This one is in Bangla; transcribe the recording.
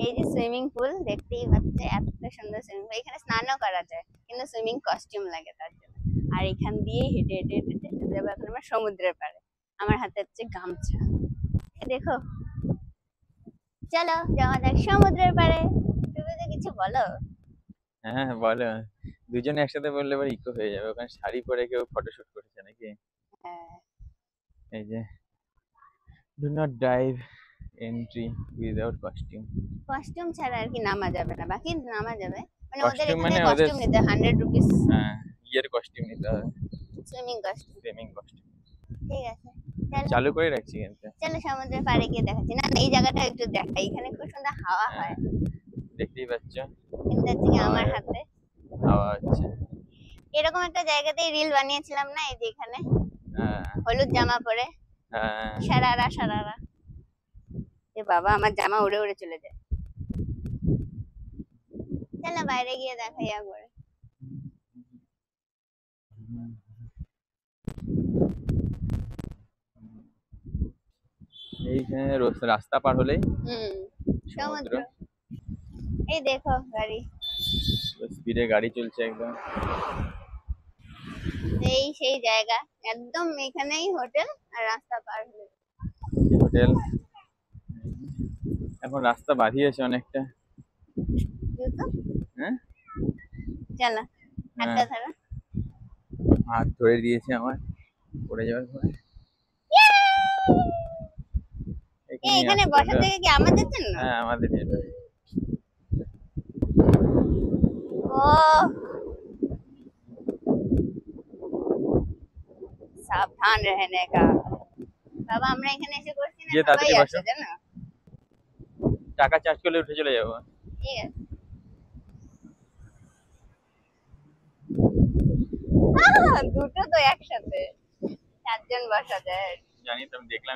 এই যে সুইমিং পুল দেখতেই পাচ্ছে, এত সুন্দর সুইমিং পুল। এখানে স্নানও করা যায়, কিন্তু সুইমিং কস্টিউম লাগে তার জন্য। আর এখান দিয়ে হেঁটে হেঁটে হেঁটে হেঁটে চলে যাবো এখন আমরা সমুদ্রের পাড়ে। আমার হাতে হচ্ছে গামছা। দেখো, চলো যাওয়া যাক সমুদ্রের পাড়ে। তুমি তো কিছু বলো। হ্যাঁ বলো, দুজনে একসাথে বললে এবার ইকো হয়ে যাবে। ওখানে শাড়ি পরে কেউ ফটোশুট করেছে নাকি? হ্যাঁ, এই যে, do not dive entry without costume. Costume ছাড়া আর কি নামা যাবে না, বাকি নামা যাবে। মানে ওদের কস্টিউম এখানে মানে ওদের কস্টিউম নিতে 100 রুপিস। হ্যাঁ, ইয়ের কস্টিউম নিতে হবে, সুইমিং কস্টিউম। Swimming costume. ঠিক আছে, চলো চালু করে রাখছি কিন্তু। চলো সমুদ্রের পাড়ে গিয়ে দেখাচ্ছি। না না, এই জায়গাটা একটু দেখাই, এখানে খুব সুন্দর হাওয়া হ্যাঁ, হয়। দেখতেই পাচ্ছ কিন্তু হচ্ছে কি আমার হাওয়া, হাতে হাওয়া হচ্ছে। এরকম একটা জায়গাতেই রিল বানিয়েছিলাম না, এই যে এখানে হ্যাঁ হলুদ জামা পরে হ্যাঁ। সারারা সারারা। এ বাবা, আমার জামা উড়ে উড়ে চলে যায়। চলো বাইরে গিয়ে দেখাই একবার। এইখানে রাস্তা পার হলেই হুম, সমুদ্র। সমুদ্র। এই দেখো গাড়ি, স্পিডে গাড়ি চলছে একদম। এই সেই জায়গা, একদম এখানেই হোটেল, আর রাস্তা পার হলে হোটেল। এখন রাস্তা বাড়িয়েছে অনেকটা। জুতো। হ্যাঁ চলো হ্যাঁ, হাতটা ধরো। হাত ধরে দিয়েছে আমার পড়ে যাওয়ার ভয়। এখানেই এখানে আসতে বসার হলো। জায়গা কি আমাদের জন্য? হ্যাঁ আমাদের যেটা। ओ सावधान रहने का। বাবা, আমরা এখানে এসে করছি না, গিয়ে সবাই তাড়াতাড়ি বসো, আছে জানো। টাকা চার্জ করলে উঠে চলে যাবো। ঠিক আছে। দুটো তো একসাথে, চারজন বসা যায়। জানি তো, আমি দেখলাম।